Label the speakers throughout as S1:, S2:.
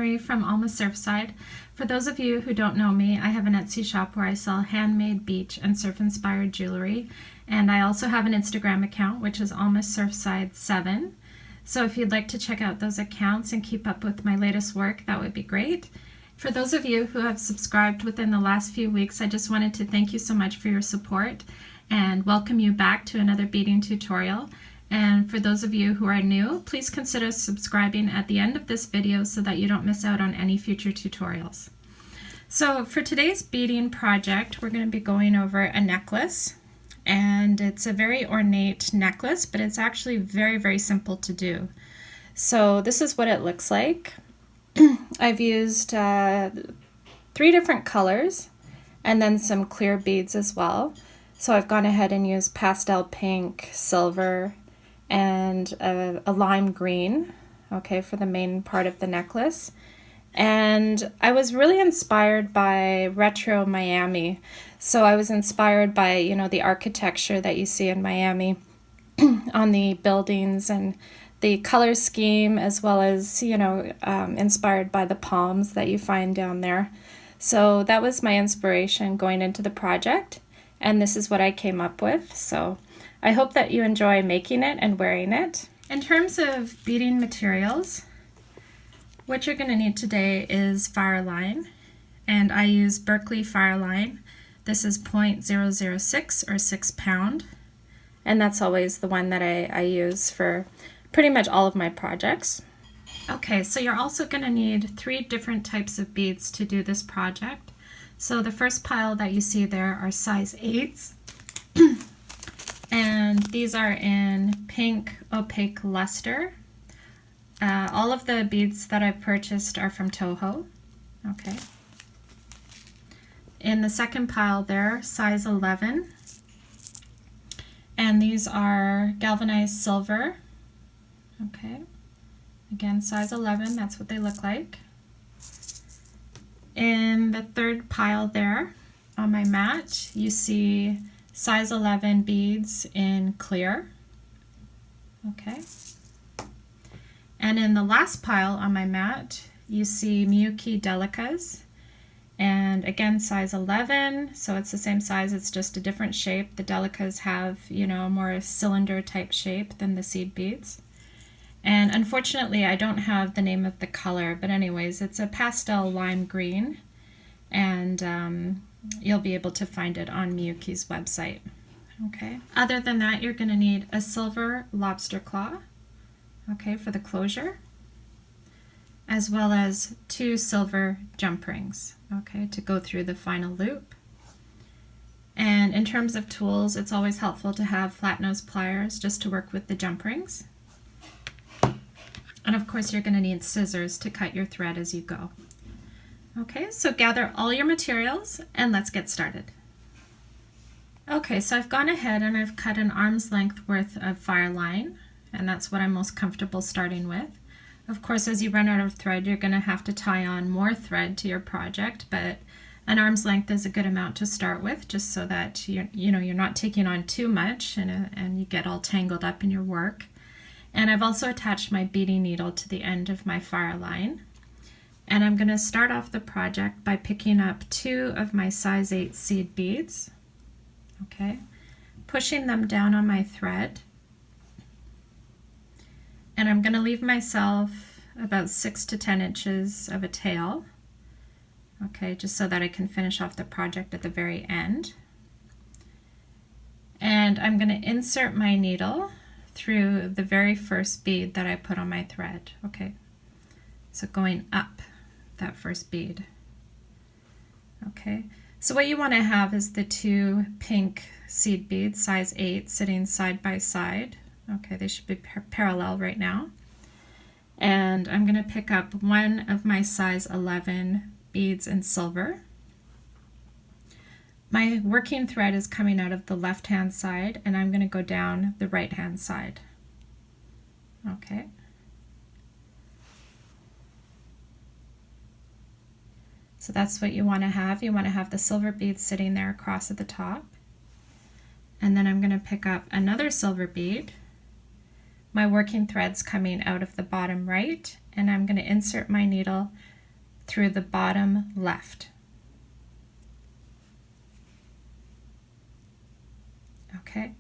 S1: Marie from Alma Surfside. For those of you who don't know me, I have an Etsy shop where I sell handmade beach and surf-inspired jewelry, and I also have an Instagram account, which is Alma Surfside 7. So if you'd like to check out those accounts and keep up with my latest work, that would be great. For those of you who have subscribed within the last few weeks, I just wanted to thank you so much for your support and welcome you back to another beading tutorial. And for those of you who are new, please consider subscribing at the end of this video so that you don't miss out on any future tutorials. So for today's beading project, we're going to be going over a necklace, and it's a very ornate necklace, but it's actually very, very simple to do. So this is what it looks like. I've used 3 different colors and then some clear beads as well. So I've gone ahead and used pastel pink, silver, and a lime green, okay, for the main part of the necklace. And I was really inspired by retro Miami. So I was inspired by, you know, the architecture that you see in Miami on the buildings and the color scheme, as well as, you know, inspired by the palms that you find down there. So that was my inspiration going into the project, and this is what I came up with. So I hope that you enjoy making it and wearing it. In terms of beading materials, what you're going to need today is Fireline, and I use Berkeley Fireline. This is 0.006 or 6 pound, and that's always the one that I use for pretty much all of my projects. Okay, so you're also going to need 3 different types of beads to do this project. So the first pile that you see there are size 8s. And these are in pink opaque luster. All of the beads that I've purchased are from Toho. Okay. In the second pile there, size 11. And these are galvanized silver. Okay. Again, size 11, that's what they look like. In the third pile there on my mat, you see size 11 beads in clear. Okay. And in the last pile on my mat, you see Miyuki Delicas. And again, size 11, so it's the same size, it's just a different shape. The Delicas have, you know, a more cylinder type shape than the seed beads. And unfortunately, I don't have the name of the color, but anyways, it's a pastel lime green, and you'll be able to find it on Miyuki's website. Okay. Other than that, you're going to need a silver lobster claw, okay, for the closure, as well as 2 silver jump rings, okay, to go through the final loop. And in terms of tools, it's always helpful to have flat nose pliers just to work with the jump rings. And of course, you're going to need scissors to cut your thread as you go. Okay, so gather all your materials and let's get started. Okay, so I've gone ahead and I've cut an arm's length worth of Fireline, and that's what I'm most comfortable starting with. Of course, as you run out of thread, you're going to have to tie on more thread to your project, but an arm's length is a good amount to start with, just so that you're not taking on too much and you get all tangled up in your work. And I've also attached my beading needle to the end of my Fireline. And I'm going to start off the project by picking up 2 of my size 8 seed beads, okay, pushing them down on my thread. And I'm going to leave myself about 6 to 10 inches of a tail, okay, just so that I can finish off the project at the very end. And I'm going to insert my needle through the very first bead that I put on my thread, okay, so going up that first bead. Okay, so what you want to have is the 2 pink seed beads, size 8, sitting side by side. Okay, they should be parallel right now. And I'm going to pick up 1 of my size 11 beads in silver. My working thread is coming out of the left-hand side, and I'm going to go down the right-hand side. Okay. So that's what you want to have. You want to have the silver beads sitting there across at the top. And then I'm going to pick up another silver bead. My working thread's coming out of the bottom right, and I'm going to insert my needle through the bottom left. Okay,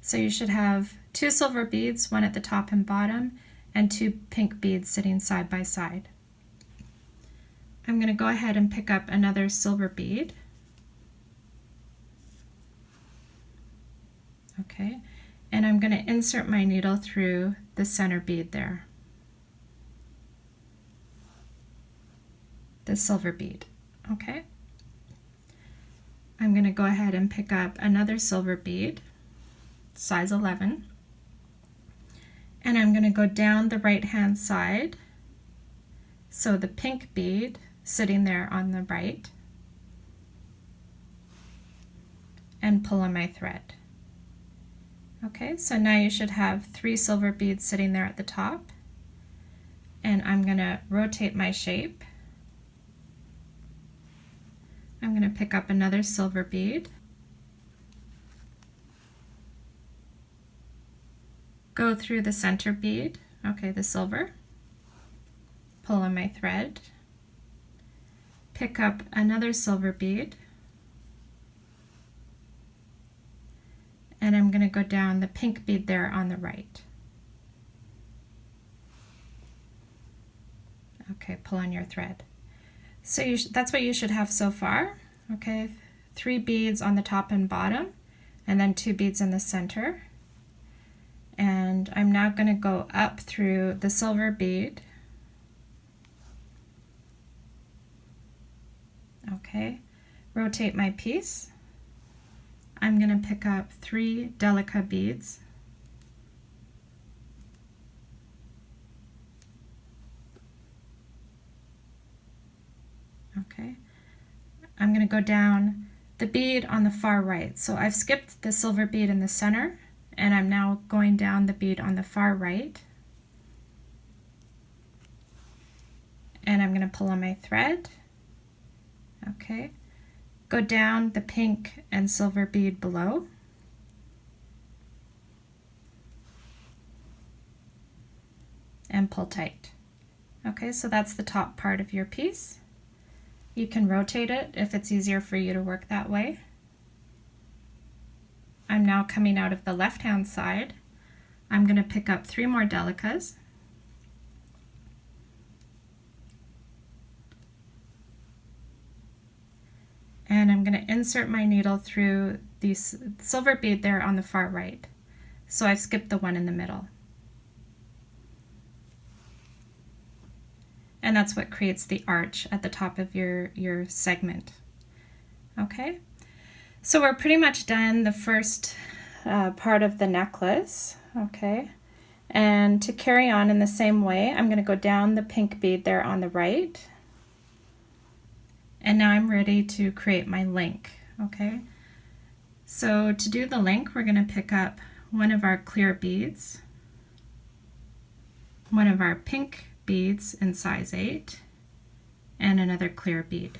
S1: so you should have 2 silver beads, one at the top and bottom, and 2 pink beads sitting side by side. I'm going to go ahead and pick up another silver bead. Okay, and I'm going to insert my needle through the center bead there, the silver bead. Okay, I'm going to go ahead and pick up another silver bead, size 11, and I'm going to go down the right hand side, so the pink bead sitting there on the right, and pull on my thread. Okay, so now you should have 3 silver beads sitting there at the top, and I'm going to rotate my shape. I'm going to pick up another silver bead, go through the center bead, okay, the silver, pull on my thread, pick up another silver bead, and I'm going to go down the pink bead there on the right. Okay, pull on your thread. So that's what you should have so far. Okay, 3 beads on the top and bottom, and then 2 beads in the center. And I'm now going to go up through the silver bead. Okay, rotate my piece. I'm going to pick up 3 delica beads. Okay, I'm going to go down the bead on the far right. So I've skipped the silver bead in the center, and I'm now going down the bead on the far right. And I'm going to pull on my thread. Okay, go down the pink and silver bead below. And pull tight. Okay, so that's the top part of your piece. You can rotate it if it's easier for you to work that way. I'm now coming out of the left-hand side. I'm going to pick up 3 more delicas. And I'm going to insert my needle through the silver bead there on the far right. So I've skipped the one in the middle. And that's what creates the arch at the top of your segment. Okay, so we're pretty much done the first part of the necklace. Okay, and to carry on in the same way, I'm going to go down the pink bead there on the right. And now I'm ready to create my link. Okay, so to do the link, we're going to pick up one of our clear beads, one of our pink beads in size 8, and another clear bead.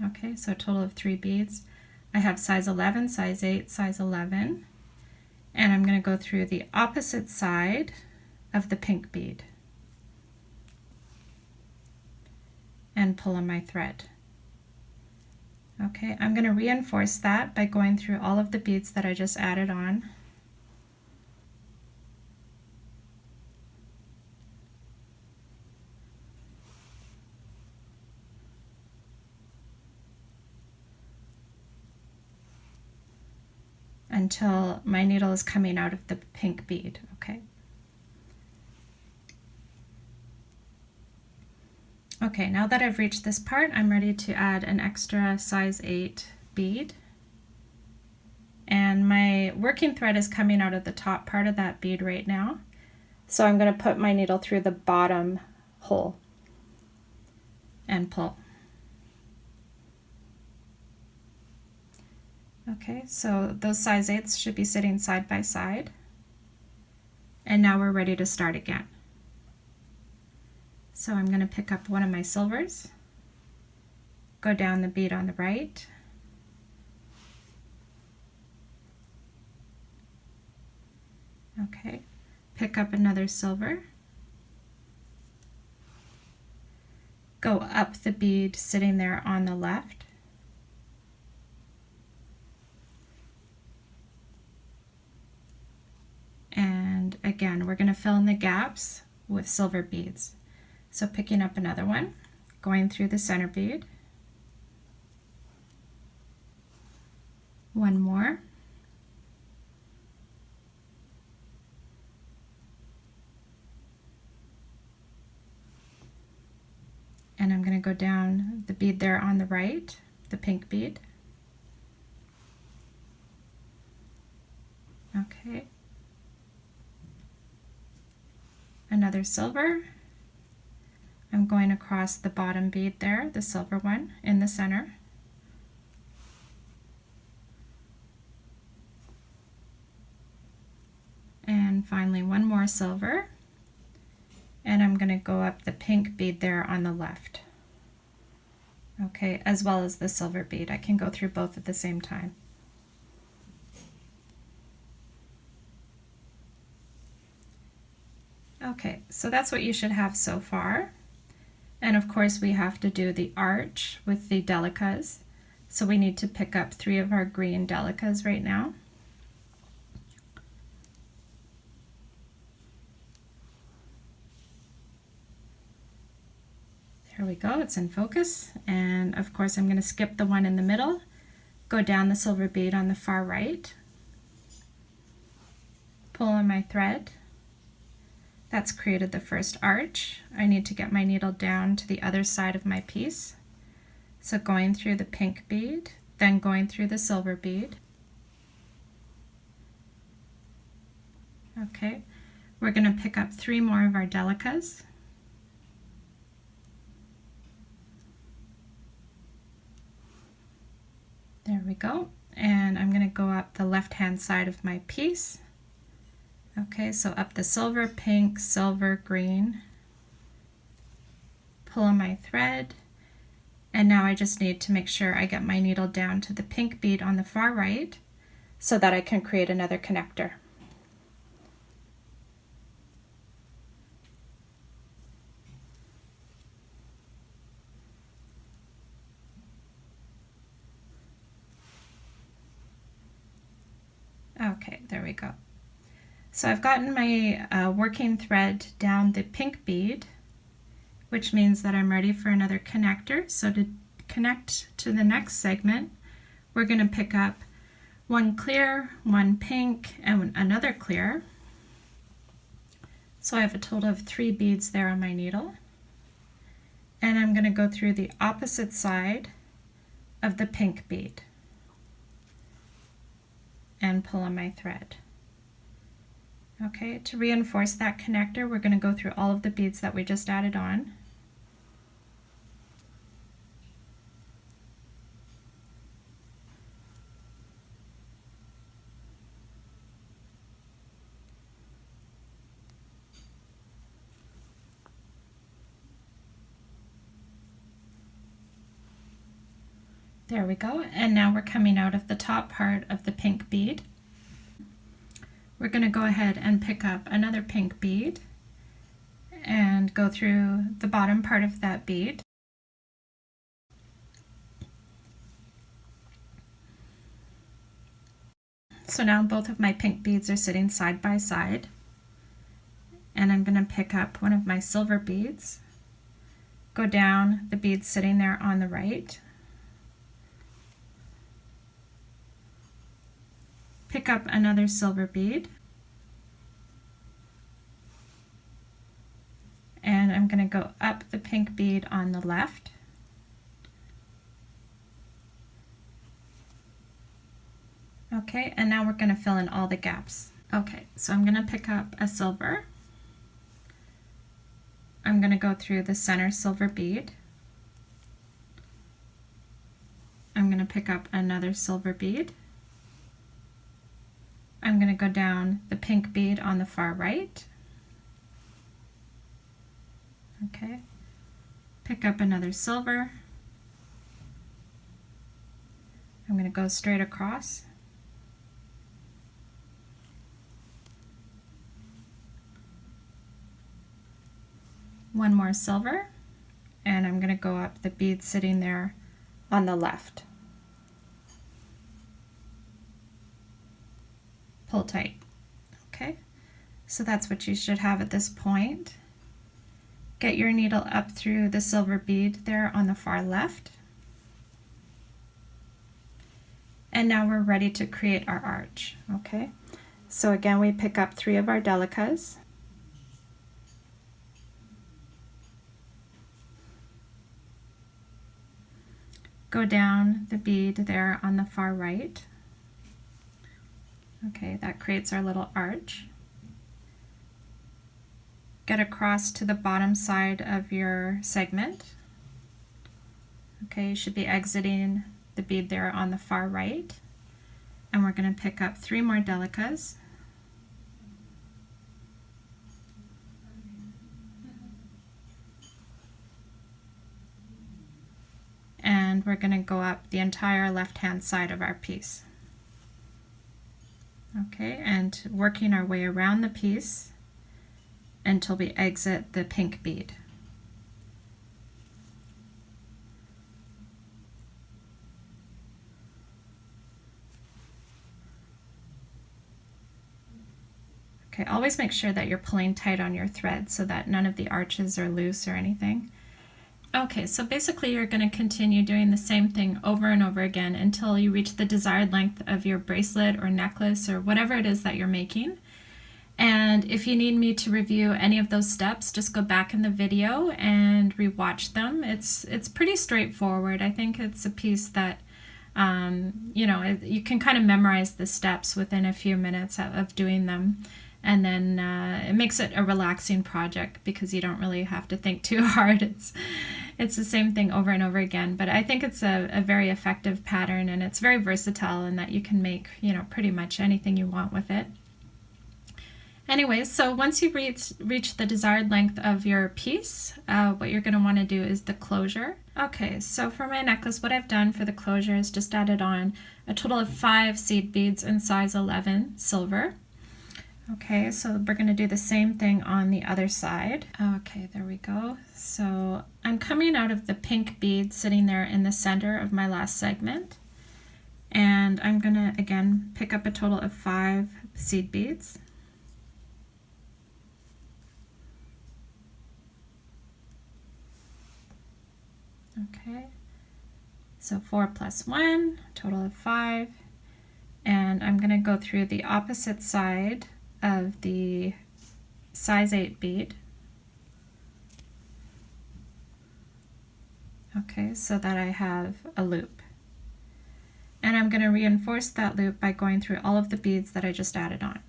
S1: Okay, so a total of 3 beads. I have size 11, size 8, size 11, and I'm going to go through the opposite side of the pink bead and pull on my thread. Okay, I'm going to reinforce that by going through all of the beads that I just added on. Until my needle is coming out of the pink bead. Okay. Okay, now that I've reached this part, I'm ready to add an extra size 8 bead. And my working thread is coming out of the top part of that bead right now. So I'm going to put my needle through the bottom hole and pull. Okay, so those size 8s should be sitting side by side. And now we're ready to start again. So I'm going to pick up one of my silvers, go down the bead on the right, okay, pick up another silver, go up the bead sitting there on the left. And again, we're going to fill in the gaps with silver beads. So picking up another one, going through the center bead, one more, and I'm going to go down the bead there on the right, the pink bead. Okay. Another silver. I'm going across the bottom bead there, the silver one in the center. And finally one more silver. And I'm going to go up the pink bead there on the left. Okay, as well as the silver bead. I can go through both at the same time. Okay, so that's what you should have so far. And of course we have to do the arch with the delicas. So we need to pick up 3 of our green delicas right now. There we go, it's in focus. And of course I'm going to skip the one in the middle, go down the silver bead on the far right, pull on my thread. That's created the first arch. I need to get my needle down to the other side of my piece. So going through the pink bead, then going through the silver bead. Okay, we're going to pick up 3 more of our delicas. There we go. And I'm going to go up the left-hand side of my piece. Okay, so up the silver, pink, silver, green, pull on my thread, and now I just need to make sure I get my needle down to the pink bead on the far right so that I can create another connector. Okay, there we go. So I've gotten my working thread down the pink bead, which means that I'm ready for another connector. So to connect to the next segment, we're going to pick up 1 clear, 1 pink, and another clear. So I have a total of 3 beads there on my needle. And I'm going to go through the opposite side of the pink bead and pull on my thread. Okay, to reinforce that connector, we're going to go through all of the beads that we just added on. There we go, and now we're coming out of the top part of the pink bead. We're going to go ahead and pick up another pink bead and go through the bottom part of that bead. So now both of my pink beads are sitting side by side, and I'm going to pick up one of my silver beads, go down the bead sitting there on the right, pick up another silver bead, and I'm going to go up the pink bead on the left, okay, and now we're going to fill in all the gaps. Okay, so I'm going to pick up a silver. I'm going to go through the center silver bead. I'm going to pick up another silver bead. I'm going to go down the pink bead on the far right. Okay, pick up another silver. I'm going to go straight across. One more silver, and I'm going to go up the bead sitting there on the left. Pull tight. Okay, so that's what you should have at this point. Get your needle up through the silver bead there on the far left. And now we're ready to create our arch. Okay, so again we pick up 3 of our delicas. Go down the bead there on the far right. Okay, that creates our little arch. Get across to the bottom side of your segment. Okay, you should be exiting the bead there on the far right. And we're going to pick up 3 more delicas. And we're going to go up the entire left-hand side of our piece. Okay, and working our way around the piece until we exit the pink bead. Okay, always make sure that you're pulling tight on your thread so that none of the arches are loose or anything. Okay, so basically you're going to continue doing the same thing over and over again until you reach the desired length of your bracelet or necklace or whatever it is that you're making. And if you need me to review any of those steps, just go back in the video and rewatch them. It's pretty straightforward. I think it's a piece that you know, you can kind of memorize the steps within a few minutes of doing them. And then it makes it a relaxing project because you don't really have to think too hard. It's the same thing over and over again. But I think it's a very effective pattern, and it's very versatile in that you can make, you know, pretty much anything you want with it. Anyways, so once you reach the desired length of your piece, what you're going to want to do is the closure. Okay, so for my necklace, what I've done for the closure is just added on a total of 5 seed beads in size 11 silver. Okay, so we're going to do the same thing on the other side. Okay, there we go. So I'm coming out of the pink bead sitting there in the center of my last segment. And I'm going to, again, pick up a total of 5 seed beads. Okay, so 4 plus 1, total of 5. And I'm going to go through the opposite side of the size 8 bead. Okay, so that I have a loop. And I'm going to reinforce that loop by going through all of the beads that I just added on.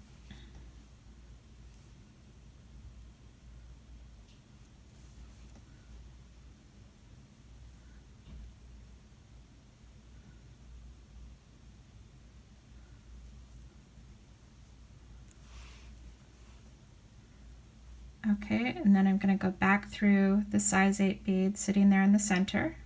S1: Okay, and then I'm going to go back through the size 8 bead sitting there in the center.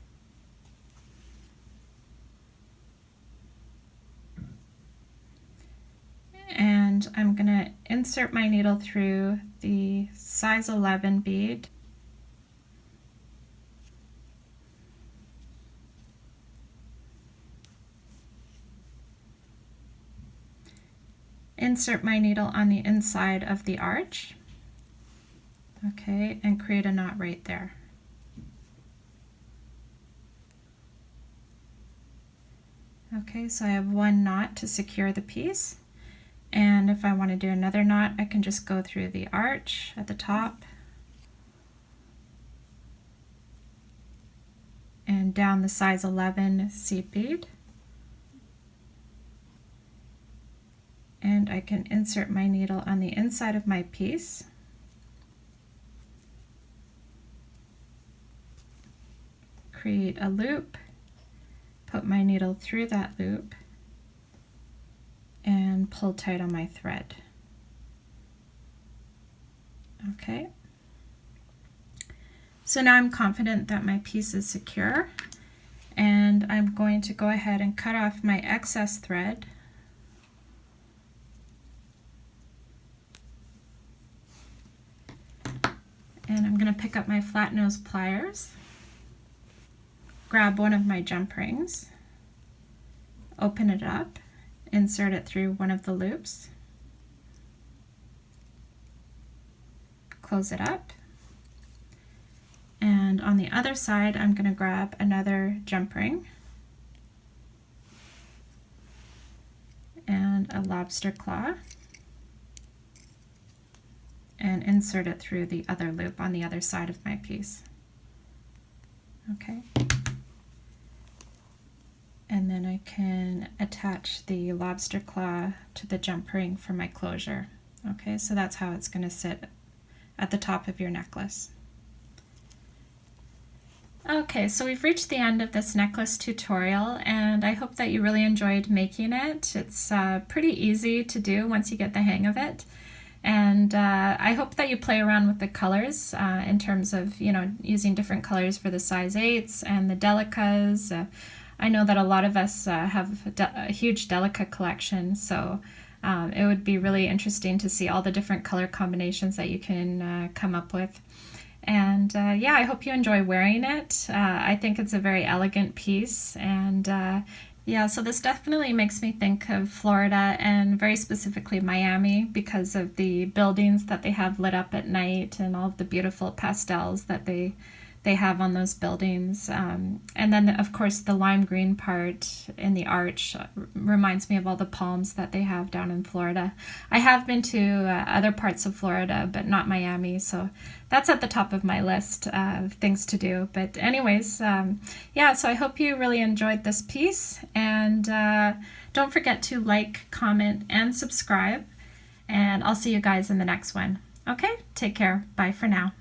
S1: And I'm going to insert my needle through the size 11 bead. Insert my needle on the inside of the arch. Okay, and create a knot right there. Okay, so I have 1 knot to secure the piece, and if I want to do another knot, I can just go through the arch at the top and down the size 11 seed bead, and I can insert my needle on the inside of my piece. Create a loop, put my needle through that loop, and pull tight on my thread. Okay, so now I'm confident that my piece is secure, and I'm going to go ahead and cut off my excess thread. And I'm going to pick up my flat nose pliers. grab one of my jump rings, open it up, insert it through one of the loops, close it up, and on the other side I'm going to grab another jump ring and a lobster claw and insert it through the other loop on the other side of my piece. Okay. And then I can attach the lobster claw to the jump ring for my closure. Okay, so that's how it's going to sit at the top of your necklace. Okay, so we've reached the end of this necklace tutorial, and I hope that you really enjoyed making it. It's pretty easy to do once you get the hang of it. And I hope that you play around with the colors in terms of, you know, using different colors for the size 8s and the delicas. I know that a lot of us have a huge delica collection, so it would be really interesting to see all the different color combinations that you can come up with. And yeah, I hope you enjoy wearing it. I think it's a very elegant piece, and yeah, so this definitely makes me think of Florida and very specifically Miami because of the buildings that they have lit up at night and all of the beautiful pastels that they have on those buildings. And then, of course, the lime green part in the arch reminds me of all the palms that they have down in Florida. I have been to other parts of Florida, but not Miami, so that's at the top of my list of things to do. But anyways, yeah, so I hope you really enjoyed this piece, and don't forget to like, comment, and subscribe, and I'll see you guys in the next one. Okay, take care. Bye for now.